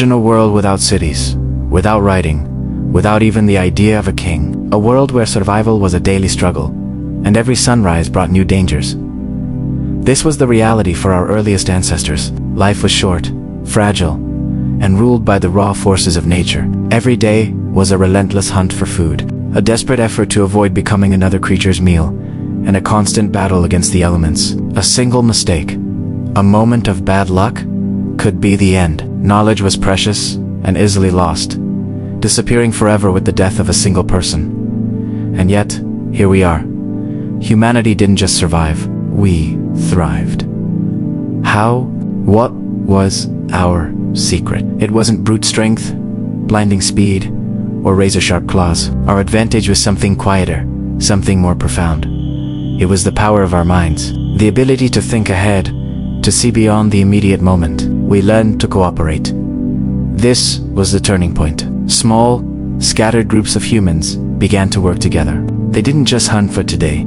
Imagine a world without cities, without writing, without even the idea of a king. A world where survival was a daily struggle, and every sunrise brought new dangers. This was the reality for our earliest ancestors. Life was short, fragile, and ruled by the raw forces of nature. Every day was a relentless hunt for food, a desperate effort to avoid becoming another creature's meal, and a constant battle against the elements. A single mistake, a moment of bad luck, could be the end. Knowledge was precious and easily lost, disappearing forever with the death of a single person. And yet, here we are. Humanity didn't just survive, we thrived. How? What was our secret? It wasn't brute strength, blinding speed, or razor-sharp claws. Our advantage was something quieter, something more profound. It was the power of our minds, the ability to think ahead, to see beyond the immediate moment. We learned to cooperate. This was the turning point. Small, scattered groups of humans began to work together. They didn't just hunt for today,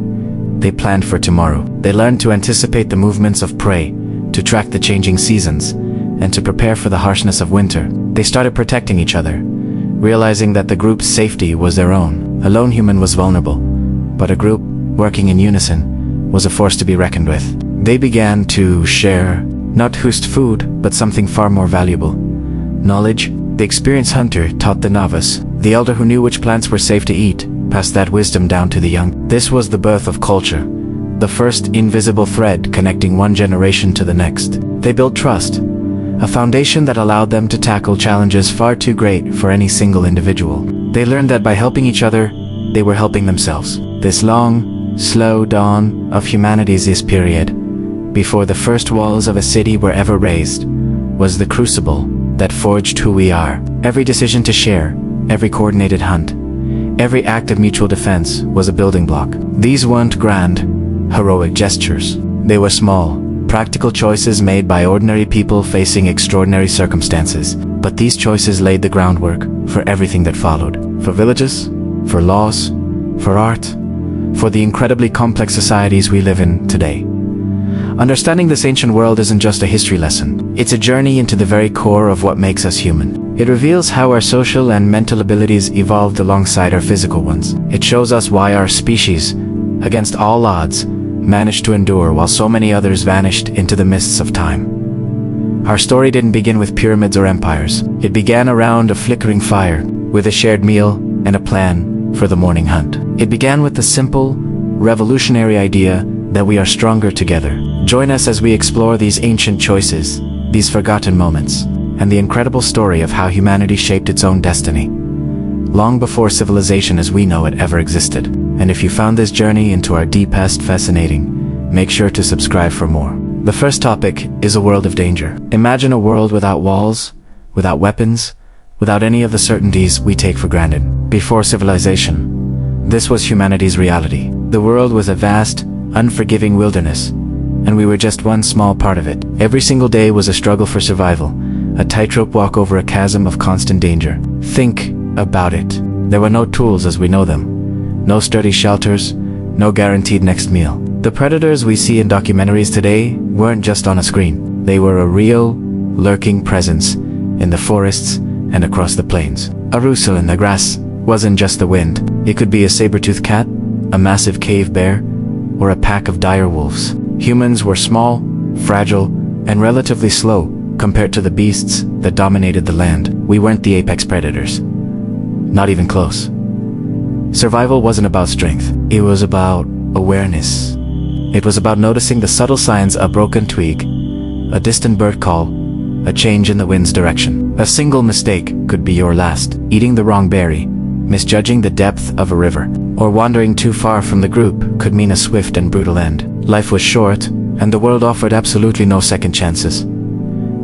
they planned for tomorrow. They learned to anticipate the movements of prey, to track the changing seasons, and to prepare for the harshness of winter. They started protecting each other, realizing that the group's safety was their own. A lone human was vulnerable, but a group, working in unison, was a force to be reckoned with. They began to share, not just food, but something far more valuable. Knowledge. The experienced hunter taught the novice. The elder who knew which plants were safe to eat passed that wisdom down to the young. This was the birth of culture, the first invisible thread connecting one generation to the next. They built trust, a foundation that allowed them to tackle challenges far too great for any single individual. They learned that by helping each other, they were helping themselves. This long, slow dawn of humanity's period, before the first walls of a city were ever raised, was the crucible that forged who we are. Every decision to share, every coordinated hunt, every act of mutual defense was a building block. These weren't grand, heroic gestures. They were small, practical choices made by ordinary people facing extraordinary circumstances. But these choices laid the groundwork for everything that followed. For villages, for laws, for art, for the incredibly complex societies we live in today. Understanding this ancient world isn't just a history lesson. It's a journey into the very core of what makes us human. It reveals how our social and mental abilities evolved alongside our physical ones. It shows us why our species, against all odds, managed to endure while so many others vanished into the mists of time. Our story didn't begin with pyramids or empires. It began around a flickering fire, with a shared meal and a plan for the morning hunt. It began with the simple, revolutionary idea that we are stronger together. Join us as we explore these ancient choices, these forgotten moments, and the incredible story of how humanity shaped its own destiny, long before civilization as we know it ever existed. And if you found this journey into our deep past fascinating, make sure to subscribe for more. The first topic is a world of danger. Imagine a world without walls, without weapons, without any of the certainties we take for granted. Before civilization, this was humanity's reality. The world was a vast, unforgiving wilderness, and we were just one small part of it. Every single day was a struggle for survival, a tightrope walk over a chasm of constant danger. Think about it. There were no tools as we know them, no sturdy shelters, no guaranteed next meal. The predators we see in documentaries today weren't just on a screen. They were a real, lurking presence in the forests and across the plains. A rustle in the grass wasn't just the wind. It could be a saber-toothed cat, a massive cave bear, or a pack of dire wolves. Humans were small, fragile, and relatively slow compared to the beasts that dominated the land. We weren't the apex predators. Not even close. Survival wasn't about strength. It was about awareness. It was about noticing the subtle signs: a broken twig, a distant bird call, a change in the wind's direction. A single mistake could be your last. Eating the wrong berry, misjudging the depth of a river, or wandering too far from the group could mean a swift and brutal end. Life was short, and the world offered absolutely no second chances.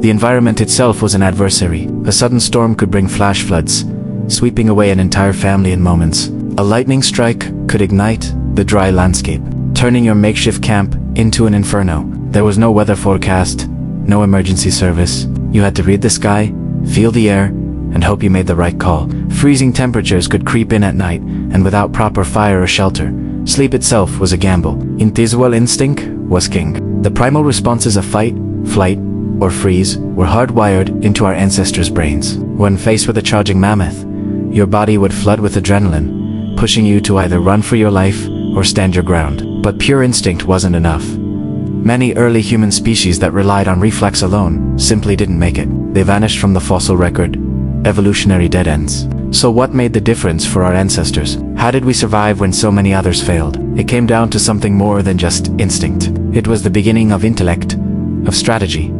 The environment itself was an adversary. A sudden storm could bring flash floods, sweeping away an entire family in moments. A lightning strike could ignite the dry landscape, turning your makeshift camp into an inferno. There was no weather forecast, no emergency service. You had to read the sky, feel the air, and hope you made the right call. Freezing temperatures could creep in at night, and without proper fire or shelter, sleep itself was a gamble. Individual instinct was king. The primal responses of fight, flight, or freeze were hardwired into our ancestors' brains. When faced with a charging mammoth, your body would flood with adrenaline, pushing you to either run for your life or stand your ground. But pure instinct wasn't enough. Many early human species that relied on reflex alone simply didn't make it. They vanished from the fossil record, evolutionary dead ends. So what made the difference for our ancestors? How did we survive when so many others failed? It came down to something more than just instinct. It was the beginning of intellect, of strategy.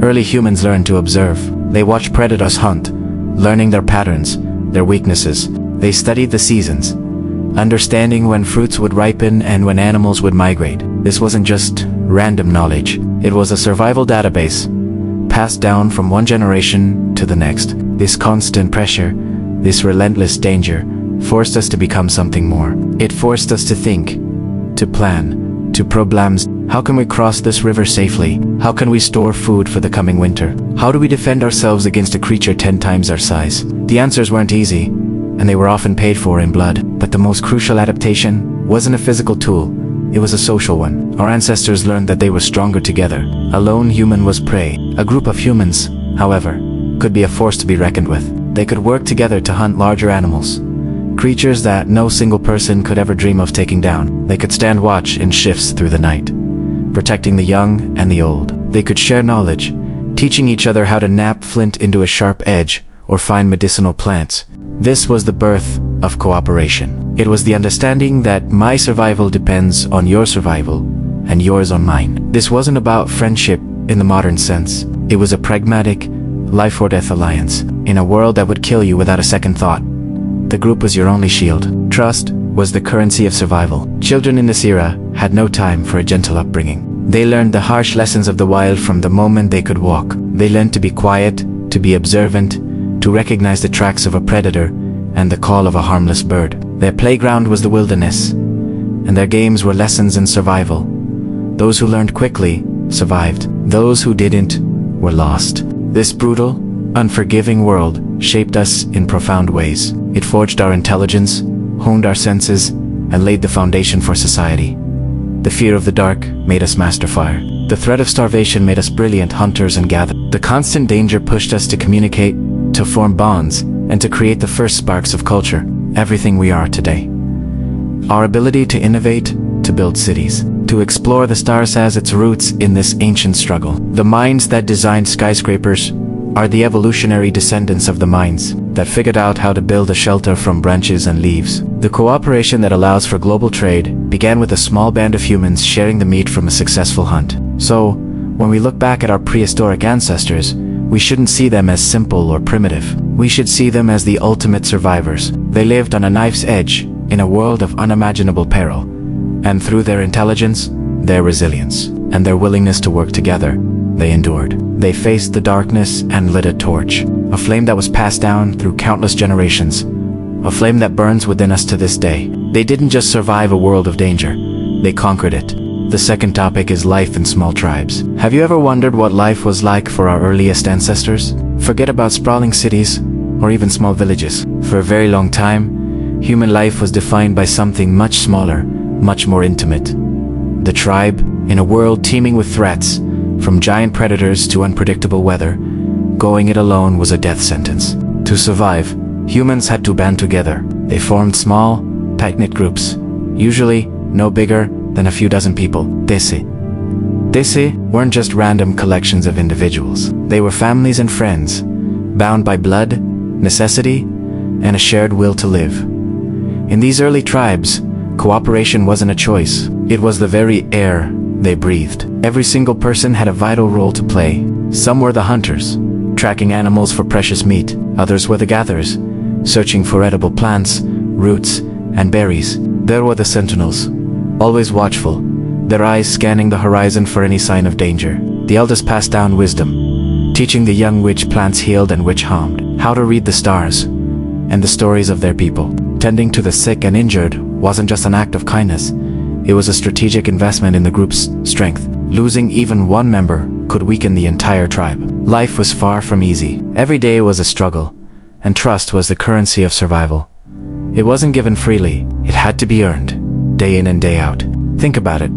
Early humans learned to observe. They watched predators hunt, learning their patterns, their weaknesses. They studied the seasons, understanding when fruits would ripen and when animals would migrate. This wasn't just random knowledge. It was a survival database, passed down from one generation to the next. This constant pressure, this relentless danger, forced us to become something more. It forced us to think, to plan, to problems. How can we cross this river safely? How can we store food for the coming winter? How do we defend ourselves against a creature 10 times our size? The answers weren't easy, and they were often paid for in blood. But the most crucial adaptation wasn't a physical tool, it was a social one. Our ancestors learned that they were stronger together. A lone human was prey. A group of humans, however, could be a force to be reckoned with. They could work together to hunt larger animals, creatures that no single person could ever dream of taking down. They could stand watch in shifts through the night, protecting the young and the old. They could share knowledge, teaching each other how to nap flint into a sharp edge or find medicinal plants. This was the birth of cooperation. It was the understanding that my survival depends on your survival and yours on mine. This wasn't about friendship in the modern sense. It was a pragmatic, life or death alliance. In a world that would kill you without a second thought, the group was your only shield. Trust was the currency of survival. Children in this era had no time for a gentle upbringing. They learned the harsh lessons of the wild from the moment they could walk. They learned to be quiet, to be observant, to recognize the tracks of a predator and the call of a harmless bird. Their playground was the wilderness, and their games were lessons in survival. Those who learned quickly survived. Those who didn't were lost. This brutal, unforgiving world shaped us in profound ways. It forged our intelligence, honed our senses, and laid the foundation for society. The fear of the dark made us master fire. The threat of starvation made us brilliant hunters and gatherers. The constant danger pushed us to communicate, to form bonds, and to create the first sparks of culture, everything we are today. Our ability to innovate, to build cities, to explore the stars has its roots in this ancient struggle. The minds that designed skyscrapers are the evolutionary descendants of the minds that figured out how to build a shelter from branches and leaves. The cooperation that allows for global trade began with a small band of humans sharing the meat from a successful hunt. So, when we look back at our prehistoric ancestors, we shouldn't see them as simple or primitive. We should see them as the ultimate survivors. They lived on a knife's edge in a world of unimaginable peril, and through their intelligence, their resilience, and their willingness to work together, they endured. They faced the darkness and lit a torch, a flame that was passed down through countless generations, a flame that burns within us to this day. They didn't just survive a world of danger, they conquered it. The second topic is life in small tribes. Have you ever wondered what life was like for our earliest ancestors? Forget about sprawling cities or even small villages. For a very long time, human life was defined by something much smaller, much more intimate. The tribe, in a world teeming with threats, from giant predators to unpredictable weather, going it alone was a death sentence. To survive, humans had to band together. They formed small, tight-knit groups, usually no bigger than a few dozen people. Desi weren't just random collections of individuals. They were families and friends, bound by blood, necessity, and a shared will to live. In these early tribes, cooperation wasn't a choice. It was the very air they breathed. Every single person had a vital role to play. Some were the hunters, tracking animals for precious meat. Others were the gatherers, searching for edible plants, roots, and berries. There were the sentinels, always watchful, their eyes scanning the horizon for any sign of danger. The elders passed down wisdom, teaching the young which plants healed and which harmed, how to read the stars, and the stories of their people. Tending to the sick and injured wasn't just an act of kindness, it was a strategic investment in the group's strength. Losing even one member could weaken the entire tribe. Life was far from easy. Every day was a struggle, and trust was the currency of survival. It wasn't given freely, it had to be earned, day in and day out. Think about it.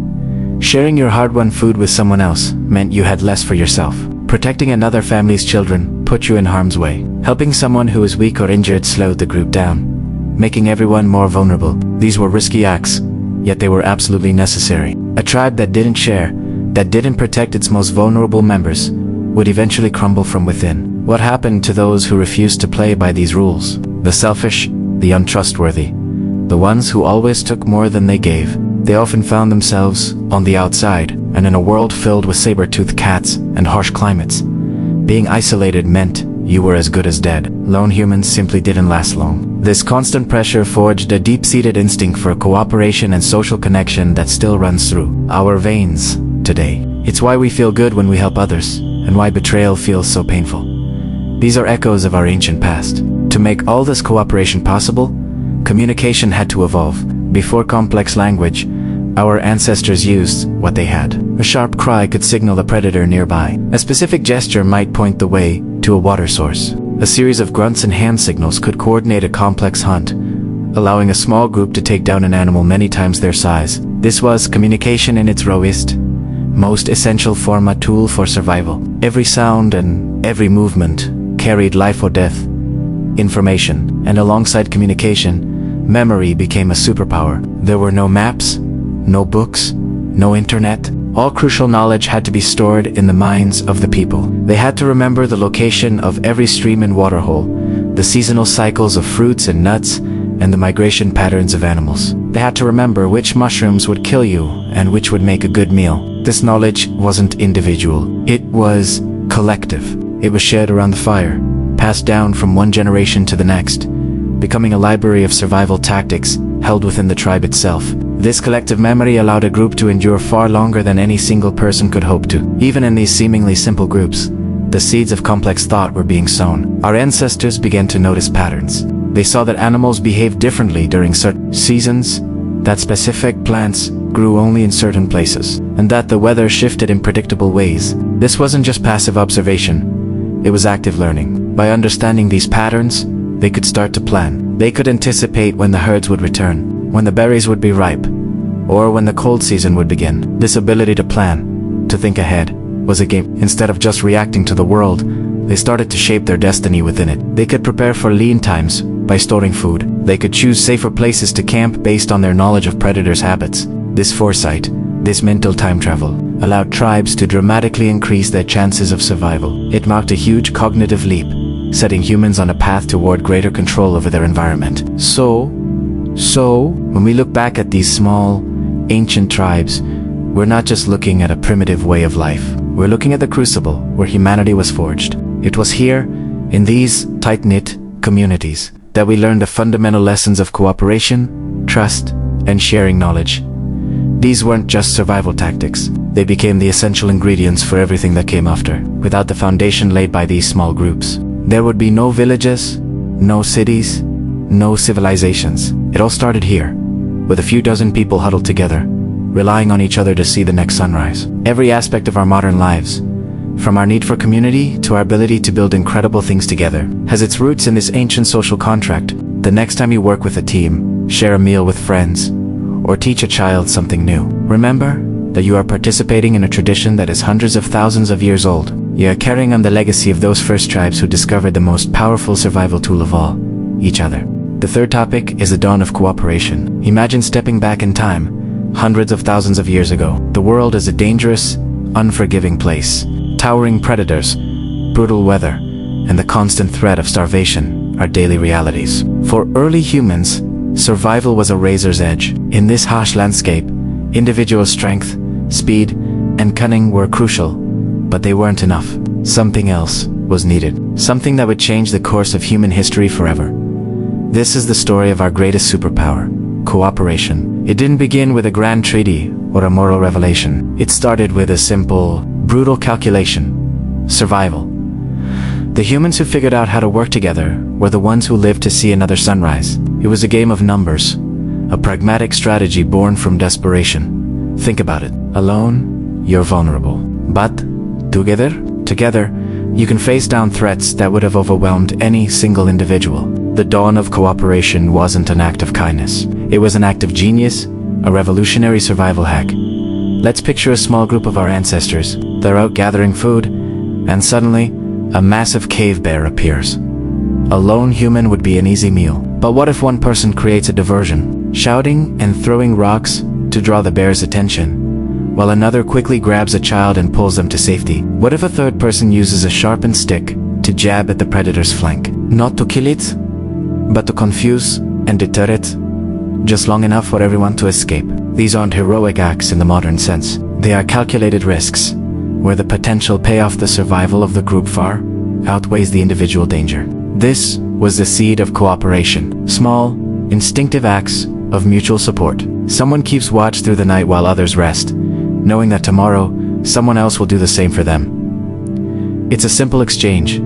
Sharing your hard-won food with someone else meant you had less for yourself. Protecting another family's children put you in harm's way. Helping someone who is weak or injured slowed the group down, making everyone more vulnerable. These were risky acts, yet they were absolutely necessary. A tribe that didn't share, that didn't protect its most vulnerable members, would eventually crumble from within. What happened to those who refused to play by these rules? The selfish, the untrustworthy, the ones who always took more than they gave. They often found themselves on the outside, and in a world filled with saber-toothed cats and harsh climates. Being isolated meant you were as good as dead. Lone humans simply didn't last long. This constant pressure forged a deep-seated instinct for cooperation and social connection that still runs through our veins today. It's why we feel good when we help others, and why betrayal feels so painful. These are echoes of our ancient past. To make all this cooperation possible, communication had to evolve. Before complex language, our ancestors used what they had. A sharp cry could signal the predator nearby. A specific gesture might point the way to a water source. A series of grunts and hand signals could coordinate a complex hunt, allowing a small group to take down an animal many times their size. This was communication in its rawest, most essential form, a tool for survival. Every sound and every movement carried life or death information, and alongside communication, memory became a superpower. There were no maps, no books, no internet. All crucial knowledge had to be stored in the minds of the people. They had to remember the location of every stream and waterhole, the seasonal cycles of fruits and nuts, and the migration patterns of animals. They had to remember which mushrooms would kill you and which would make a good meal. This knowledge wasn't individual. It was collective. It was shared around the fire, passed down from one generation to the next, becoming a library of survival tactics held within the tribe itself. This collective memory allowed a group to endure far longer than any single person could hope to. Even in these seemingly simple groups, the seeds of complex thought were being sown. Our ancestors began to notice patterns. They saw that animals behaved differently during certain seasons, that specific plants grew only in certain places, and that the weather shifted in predictable ways. This wasn't just passive observation, it was active learning. By understanding these patterns, they could start to plan. They could anticipate when the herds would return, when the berries would be ripe, or when the cold season would begin. This ability to plan, to think ahead, was a game. Instead of just reacting to the world, they started to shape their destiny within it. They could prepare for lean times by storing food. They could choose safer places to camp based on their knowledge of predators' habits. This foresight, this mental time travel, allowed tribes to dramatically increase their chances of survival. It marked a huge cognitive leap, setting humans on a path toward greater control over their environment. So, when we look back at these small, ancient tribes, we're not just looking at a primitive way of life. We're looking at the crucible where humanity was forged. It was here, in these tight-knit communities, that we learned the fundamental lessons of cooperation, trust, and sharing knowledge. These weren't just survival tactics. They became the essential ingredients for everything that came after. Without the foundation laid by these small groups, there would be no villages, no cities, no civilizations. It all started here, with a few dozen people huddled together, relying on each other to see the next sunrise. Every aspect of our modern lives, from our need for community to our ability to build incredible things together, has its roots in this ancient social contract. The next time you work with a team, share a meal with friends, or teach a child something new, remember that you are participating in a tradition that is hundreds of thousands of years old. You are carrying on the legacy of those first tribes who discovered the most powerful survival tool of all, each other. The third topic is the dawn of cooperation. Imagine stepping back in time, hundreds of thousands of years ago. The world is a dangerous, unforgiving place. Towering predators, brutal weather, and the constant threat of starvation are daily realities. For early humans, survival was a razor's edge. In this harsh landscape, individual strength, speed, and cunning were crucial, but they weren't enough. Something else was needed. Something that would change the course of human history forever. This is the story of our greatest superpower, cooperation. It didn't begin with a grand treaty or a moral revelation. It started with a simple, brutal calculation: survival. The humans who figured out how to work together were the ones who lived to see another sunrise. It was a game of numbers, a pragmatic strategy born from desperation. Think about it. Alone, you're vulnerable. But together, you can face down threats that would have overwhelmed any single individual. The dawn of cooperation wasn't an act of kindness. It was an act of genius, a revolutionary survival hack. Let's picture a small group of our ancestors. They're out gathering food, And suddenly, a massive cave bear appears. A lone human would be an easy meal. But what if one person creates a diversion, shouting and throwing rocks to draw the bear's attention, while another quickly grabs a child and pulls them to safety? What if a third person uses a sharpened stick to jab at the predator's flank? Not to kill it, but to confuse and deter it, just long enough for everyone to escape. These aren't heroic acts in the modern sense. They are calculated risks, where the potential payoff, the survival of the group, far outweighs the individual danger. This was the seed of cooperation. Small, instinctive acts of mutual support. Someone keeps watch through the night while others rest, knowing that tomorrow, someone else will do the same for them. It's a simple exchange,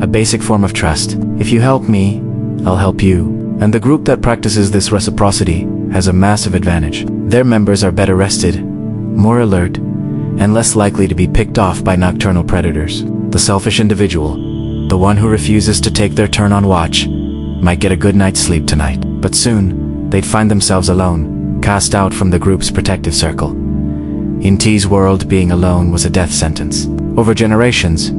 a basic form of trust. If you help me, I'll help you. And the group that practices this reciprocity has a massive advantage. Their members are better rested, more alert, and less likely to be picked off by nocturnal predators. The selfish individual, the one who refuses to take their turn on watch, might get a good night's sleep tonight. But soon, they'd find themselves alone, cast out from the group's protective circle. In T's world, being alone was a death sentence. Over generations,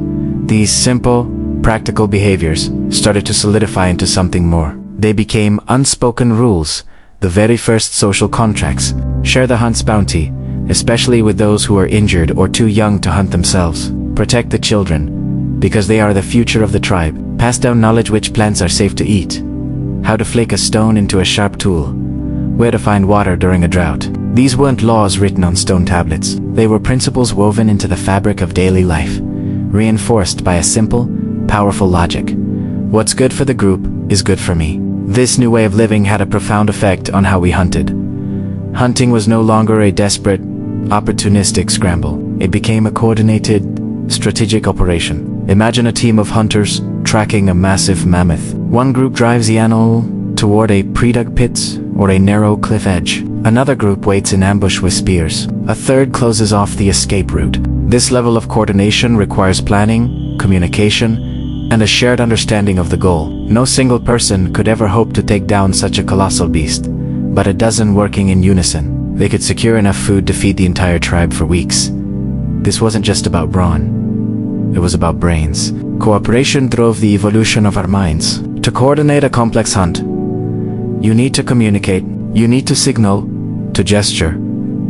these simple, practical behaviors started to solidify into something more. They became unspoken rules, the very first social contracts. Share the hunt's bounty, especially with those who are injured or too young to hunt themselves. Protect the children, because they are the future of the tribe. Pass down knowledge which plants are safe to eat, how to flake a stone into a sharp tool, where to find water during a drought. These weren't laws written on stone tablets. They were principles woven into the fabric of daily life, reinforced by a simple, powerful logic. What's good for the group is good for me. This new way of living had a profound effect on how we hunted. Hunting was no longer a desperate, opportunistic scramble. It became a coordinated, strategic operation. Imagine a team of hunters tracking a massive mammoth. One group drives the animal toward a pre-dug pit or a narrow cliff edge. Another group waits in ambush with spears. A third closes off the escape route. This level of coordination requires planning, communication, and a shared understanding of the goal. No single person could ever hope to take down such a colossal beast, but a dozen working in unison, they could secure enough food to feed the entire tribe for weeks. This wasn't just about brawn. It was about brains. Cooperation drove the evolution of our minds. To coordinate a complex hunt, you need to communicate, you need to signal, to gesture,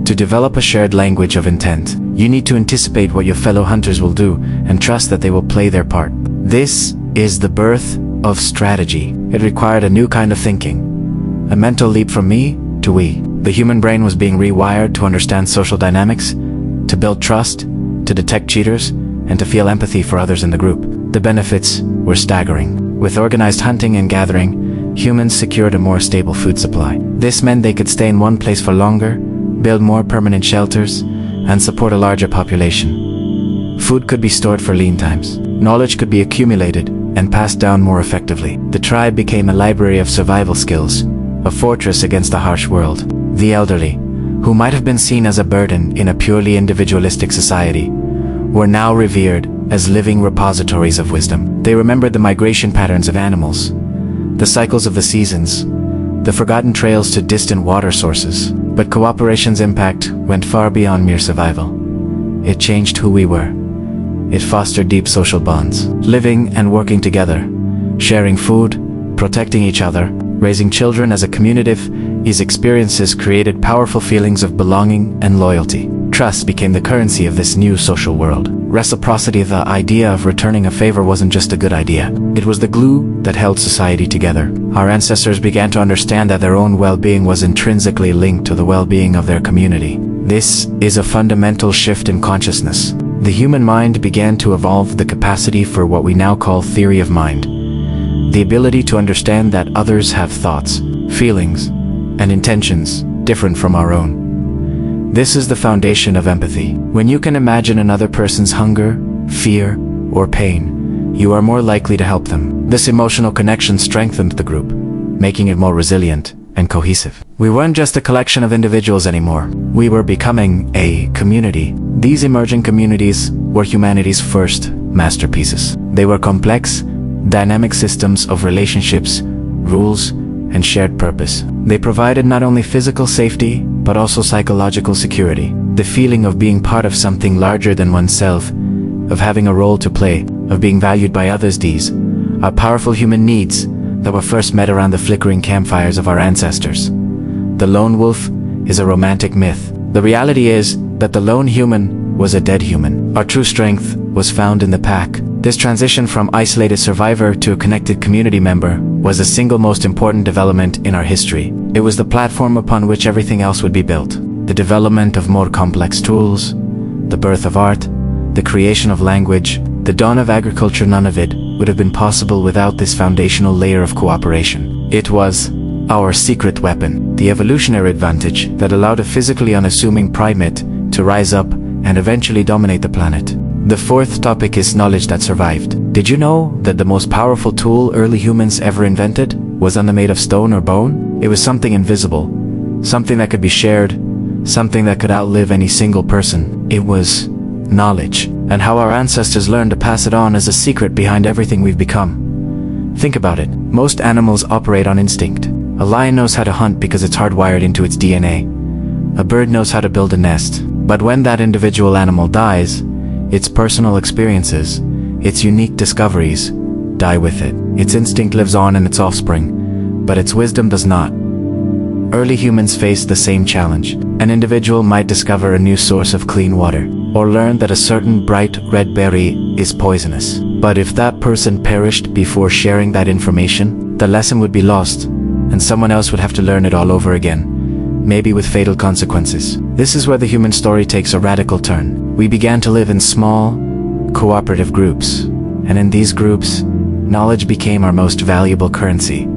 to develop a shared language of intent. You need to anticipate what your fellow hunters will do and trust that they will play their part. This is the birth of strategy. It required a new kind of thinking, a mental leap from me to we. The human brain was being rewired to understand social dynamics, to build trust, to detect cheaters, and to feel empathy for others in the group. The benefits were staggering. With organized hunting and gathering, humans secured a more stable food supply. This meant they could stay in one place for longer, build more permanent shelters, and support a larger population. Food could be stored for lean times. Knowledge could be accumulated and passed down more effectively. The tribe became a library of survival skills, a fortress against the harsh world. The elderly, who might have been seen as a burden in a purely individualistic society, were now revered as living repositories of wisdom. They remembered the migration patterns of animals, the cycles of the seasons, the forgotten trails to distant water sources. But cooperation's impact went far beyond mere survival. It changed who we were. It fostered deep social bonds. Living and working together, sharing food, protecting each other, raising children as a community, these experiences created powerful feelings of belonging and loyalty. Trust became the currency of this new social world. Reciprocity, the idea of returning a favor, wasn't just a good idea. It was the glue that held society together. Our ancestors began to understand that their own well-being was intrinsically linked to the well-being of their community. This is a fundamental shift in consciousness. The human mind began to evolve the capacity for what we now call theory of mind. The ability to understand that others have thoughts, feelings, and intentions different from our own. This is the foundation of empathy. When you can imagine another person's hunger, fear, or pain, you are more likely to help them. This emotional connection strengthened the group, making it more resilient and cohesive. We weren't just a collection of individuals anymore. We were becoming a community. These emerging communities were humanity's first masterpieces. They were complex, dynamic systems of relationships, rules, and shared purpose. They provided not only physical safety, but also psychological security. The feeling of being part of something larger than oneself of having a role to play, of being valued by others. These are powerful human needs that were first met around the flickering campfires of our ancestors. The lone wolf is a romantic myth. The reality is that the lone human was a dead human. Our true strength was found in the pack. This transition from isolated survivor to a connected community member was the single most important development in our history. It was the platform upon which everything else would be built. The development of more complex tools, the birth of art, the creation of language, the dawn of agriculture. None of it would have been possible without this foundational layer of cooperation. It was our secret weapon, the evolutionary advantage that allowed a physically unassuming primate to rise up and eventually dominate the planet. The fourth topic is knowledge that survived. Did you know that the most powerful tool early humans ever invented wasn't made of stone or bone? It was something invisible, something that could be shared, something that could outlive any single person. It was knowledge, and how our ancestors learned to pass it on is the secret behind everything we've become. Think about it. Most animals operate on instinct. A lion knows how to hunt because it's hardwired into its DNA. A bird knows how to build a nest. But when that individual animal dies, its personal experiences, its unique discoveries, die with it. Its instinct lives on in its offspring, but its wisdom does not. Early humans faced the same challenge. An individual might discover a new source of clean water, or learn that a certain bright red berry is poisonous. But if that person perished before sharing that information, the lesson would be lost, and someone else would have to learn it all over again, maybe with fatal consequences. This is where the human story takes a radical turn. We began to live in small, cooperative groups, and in these groups, knowledge became our most valuable currency.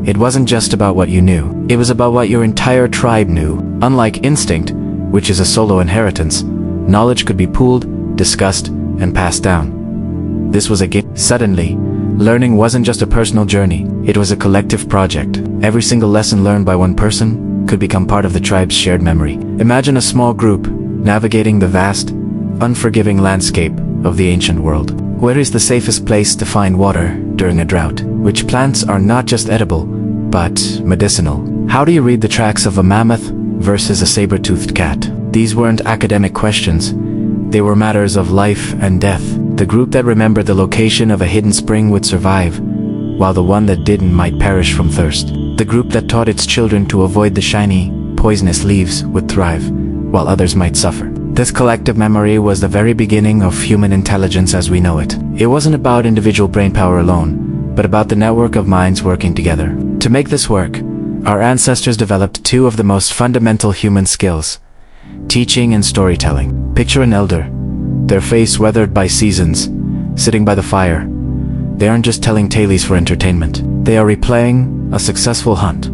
It wasn't just about what you knew, it was about what your entire tribe knew. Unlike instinct, which is a solo inheritance, knowledge could be pooled, discussed, and passed down. This was a gift. Suddenly, learning wasn't just a personal journey, it was a collective project. Every single lesson learned by one person could become part of the tribe's shared memory. Imagine a small group navigating the vast, unforgiving landscape of the ancient world. Where is the safest place to find water during a drought? Which plants are not just edible, but medicinal? How do you read the tracks of a mammoth versus a saber-toothed cat? These weren't academic questions. They were matters of life and death. The group that remembered the location of a hidden spring would survive, while the one that didn't might perish from thirst. The group that taught its children to avoid the shiny, poisonous leaves would thrive, while others might suffer. This collective memory was the very beginning of human intelligence as we know it. It wasn't about individual brainpower alone, but about the network of minds working together. To make this work, our ancestors developed two of the most fundamental human skills: teaching and storytelling. Picture an elder, their face weathered by seasons, sitting by the fire. They aren't just telling tales for entertainment. They are replaying a successful hunt,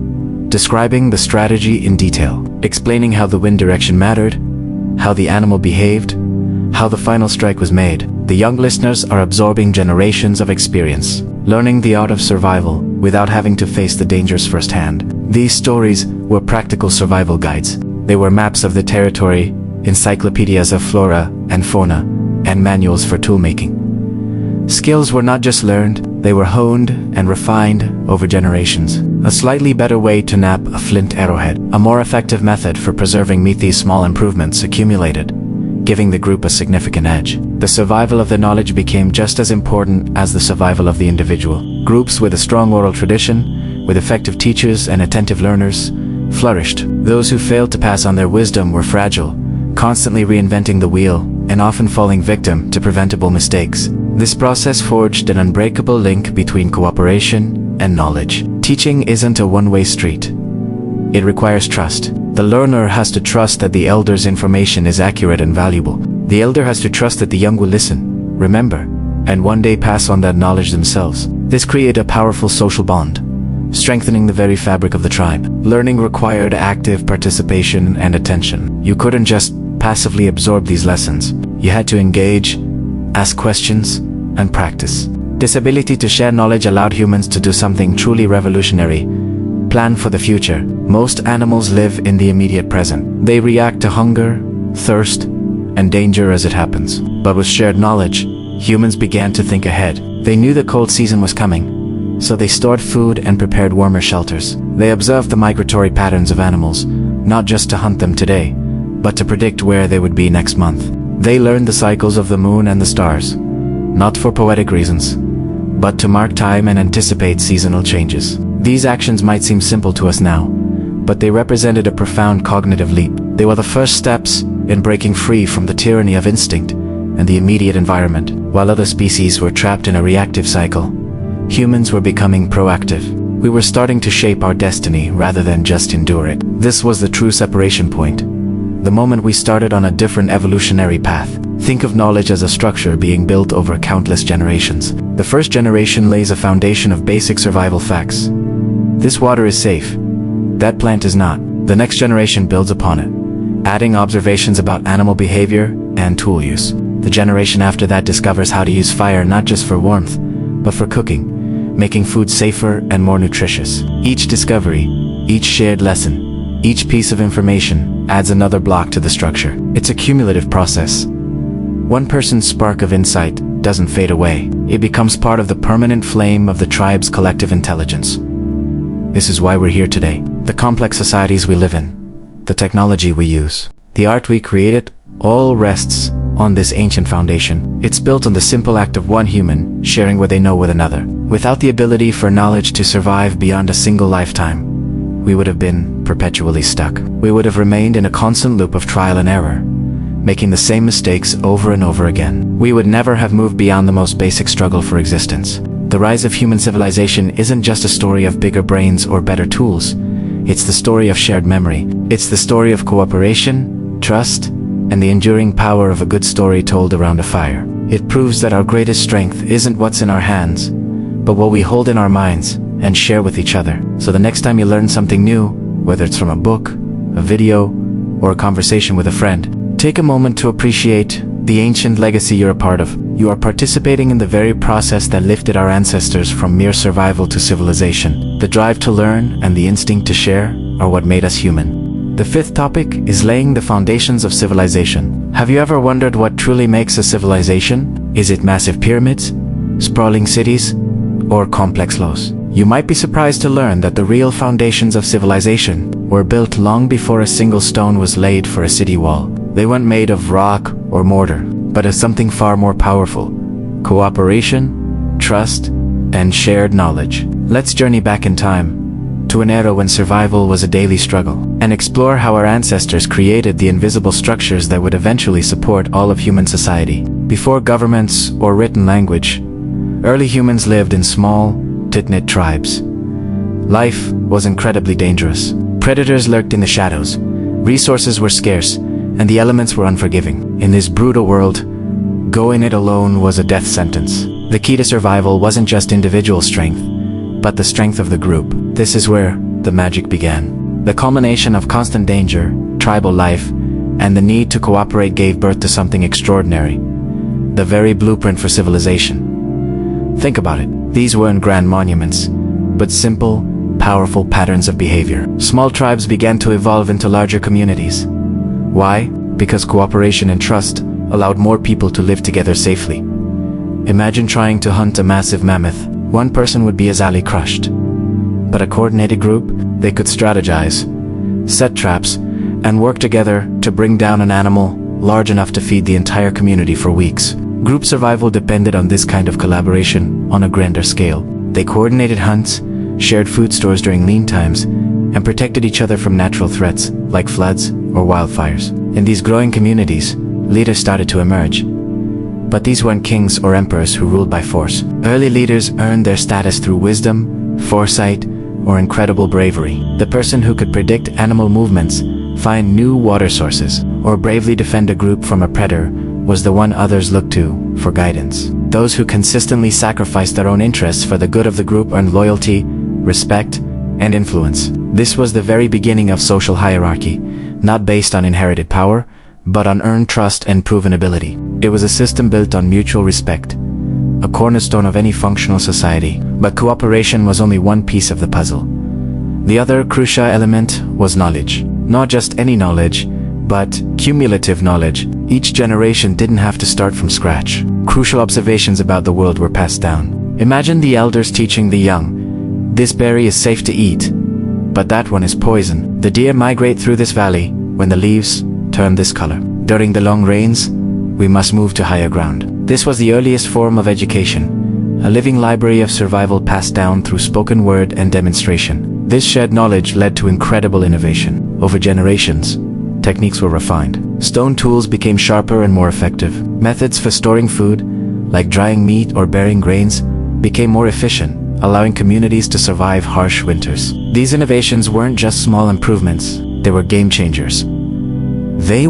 describing the strategy in detail, explaining how the wind direction mattered, how the animal behaved, how the final strike was made. The young listeners are absorbing generations of experience, learning the art of survival without having to face the dangers firsthand. These stories were practical survival guides. They were maps of the territory, encyclopedias of flora and fauna, and manuals for toolmaking. Skills were not just learned, they were honed and refined over generations. A slightly better way to nap a flint arrowhead, a more effective method for preserving meat. These small improvements accumulated, giving the group a significant edge. The survival of the knowledge became just as important as the survival of the individual. Groups with a strong oral tradition, with effective teachers and attentive learners, flourished. Those who failed to pass on their wisdom were fragile, constantly reinventing the wheel, and often falling victim to preventable mistakes. This process forged an unbreakable link between cooperation and knowledge. Teaching isn't a one-way street. It requires trust. The learner has to trust that the elder's information is accurate and valuable. The elder has to trust that the young will listen, remember, and one day pass on that knowledge themselves. This created a powerful social bond, strengthening the very fabric of the tribe. Learning required active participation and attention. You couldn't just passively absorb these lessons. You had to engage, ask questions, and practice. This ability to share knowledge allowed humans to do something truly revolutionary: plan for the future. Most animals live in the immediate present. They react to hunger, thirst, and danger as it happens. But with shared knowledge, humans began to think ahead. They knew the cold season was coming, so they stored food and prepared warmer shelters. They observed the migratory patterns of animals, not just to hunt them today, but to predict where they would be next month. They learned the cycles of the moon and the stars, not for poetic reasons, but to mark time and anticipate seasonal changes. These actions might seem simple to us now, but they represented a profound cognitive leap. They were the first steps in breaking free from the tyranny of instinct and the immediate environment. While other species were trapped in a reactive cycle, humans were becoming proactive. We were starting to shape our destiny rather than just endure it. This was the true separation point, the moment we started on a different evolutionary path. Think of knowledge as a structure being built over countless generations. The first generation lays a foundation of basic survival facts. This water is safe. That plant is not. The next generation builds upon it, adding observations about animal behavior and tool use. The generation after that discovers how to use fire not just for warmth, but for cooking, making food safer and more nutritious. Each discovery, each shared lesson, each piece of information adds another block to the structure. It's a cumulative process. One person's spark of insight doesn't fade away. It becomes part of the permanent flame of the tribe's collective intelligence. This is why we're here today. The complex societies we live in, the technology we use, the art we created, all rests on this ancient foundation. It's built on the simple act of one human sharing what they know with another. Without the ability for knowledge to survive beyond a single lifetime, we would have been perpetually stuck. We would have remained in a constant loop of trial and error, making the same mistakes over and over again. We would never have moved beyond the most basic struggle for existence. The rise of human civilization isn't just a story of bigger brains or better tools. It's the story of shared memory. It's the story of cooperation, trust, and the enduring power of a good story told around a fire. It proves that our greatest strength isn't what's in our hands, but what we hold in our minds and share with each other. So the next time you learn something new, whether it's from a book, a video, or a conversation with a friend, take a moment to appreciate the ancient legacy you're a part of. You are participating in the very process that lifted our ancestors from mere survival to civilization. The drive to learn and the instinct to share are what made us human. The fifth topic is laying the foundations of civilization. Have you ever wondered what truly makes a civilization? Is it massive pyramids, sprawling cities, or complex laws? You might be surprised to learn that the real foundations of civilization were built long before a single stone was laid for a city wall. They weren't made of rock or mortar, but of something far more powerful: cooperation, trust, and shared knowledge. Let's journey back in time, to an era when survival was a daily struggle, and explore how our ancestors created the invisible structures that would eventually support all of human society. Before governments or written language, early humans lived in small, tight-knit tribes. Life was incredibly dangerous. Predators lurked in the shadows, resources were scarce, and the elements were unforgiving. In this brutal world, going it alone was a death sentence. The key to survival wasn't just individual strength, but the strength of the group. This is where the magic began. The culmination of constant danger, tribal life, and the need to cooperate gave birth to something extraordinary: the very blueprint for civilization. Think about it. These weren't grand monuments, but simple, powerful patterns of behavior. Small tribes began to evolve into larger communities. Why? Because cooperation and trust allowed more people to live together safely. Imagine trying to hunt a massive mammoth. One person would be easily crushed. But a coordinated group, they could strategize, set traps, and work together to bring down an animal large enough to feed the entire community for weeks. Group survival depended on this kind of collaboration on a grander scale. They coordinated hunts, shared food stores during lean times, and protected each other from natural threats like floods or wildfires. In these growing communities, leaders started to emerge. But these weren't kings or emperors who ruled by force. Early leaders earned their status through wisdom, foresight, or incredible bravery. The person who could predict animal movements, find new water sources, or bravely defend a group from a predator was the one others looked to for guidance. Those who consistently sacrificed their own interests for the good of the group earned loyalty, respect, and influence. This was the very beginning of social hierarchy, not based on inherited power, but on earned trust and proven ability. It was a system built on mutual respect, a cornerstone of any functional society. But cooperation was only one piece of the puzzle. The other crucial element was knowledge. Not just any knowledge, but cumulative knowledge. Each generation didn't have to start from scratch. Crucial observations about the world were passed down. Imagine the elders teaching the young: this berry is safe to eat, but that one is poison. The deer migrate through this valley when the leaves turn this color. During the long rains, we must move to higher ground. This was the earliest form of education, a living library of survival passed down through spoken word and demonstration. This shared knowledge led to incredible innovation. Over generations, techniques were refined. Stone tools became sharper and more effective. Methods for storing food, like drying meat or burying grains, became more efficient, allowing communities to survive harsh winters. These innovations weren't just small improvements, they were game changers. They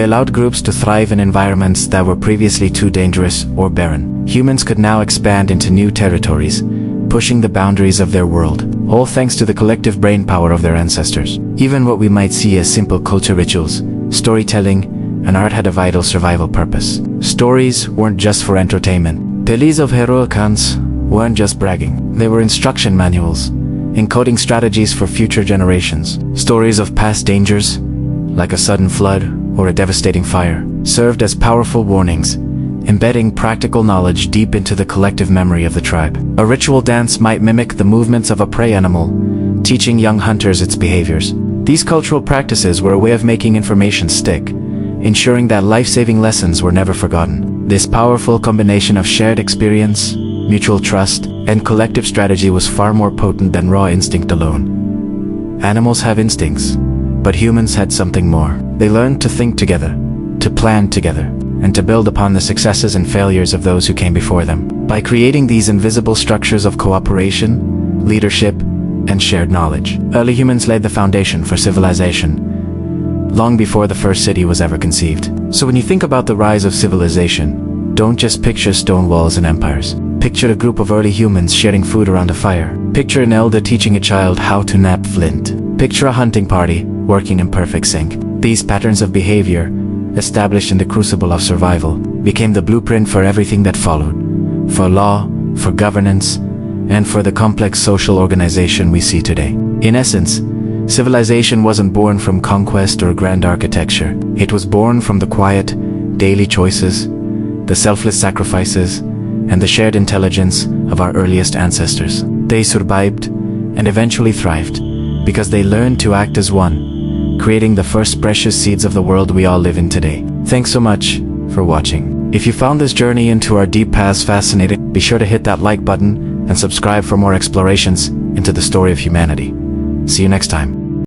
allowed groups to thrive in environments that were previously too dangerous or barren. Humans could now expand into new territories, pushing the boundaries of their world, all thanks to the collective brainpower of their ancestors. Even what we might see as simple culture rituals, storytelling, and art had a vital survival purpose. Stories weren't just for entertainment. Tales of heroic hunts weren't just bragging. They were instruction manuals, encoding strategies for future generations. Stories of past dangers, like a sudden flood or a devastating fire, served as powerful warnings, embedding practical knowledge deep into the collective memory of the tribe. A ritual dance might mimic the movements of a prey animal, teaching young hunters its behaviors. These cultural practices were a way of making information stick, ensuring that life-saving lessons were never forgotten. This powerful combination of shared experience, mutual trust, and collective strategy was far more potent than raw instinct alone. Animals have instincts, but humans had something more. They learned to think together, to plan together, and to build upon the successes and failures of those who came before them. By creating these invisible structures of cooperation, leadership, and shared knowledge, early humans laid the foundation for civilization, long before the first city was ever conceived. So when you think about the rise of civilization, don't just picture stone walls and empires. Picture a group of early humans sharing food around a fire. Picture an elder teaching a child how to knap flint. Picture a hunting party working in perfect sync. These patterns of behavior, established in the crucible of survival, became the blueprint for everything that followed. For law, for governance, and for the complex social organization we see today. In essence, civilization wasn't born from conquest or grand architecture. It was born from the quiet, daily choices, the selfless sacrifices, and the shared intelligence of our earliest ancestors. They survived and eventually thrived because they learned to act as one, creating the first precious seeds of the world we all live in today. Thanks so much for watching. If you found this journey into our deep past fascinating, be sure to hit that like button and subscribe for more explorations into the story of humanity. See you next time.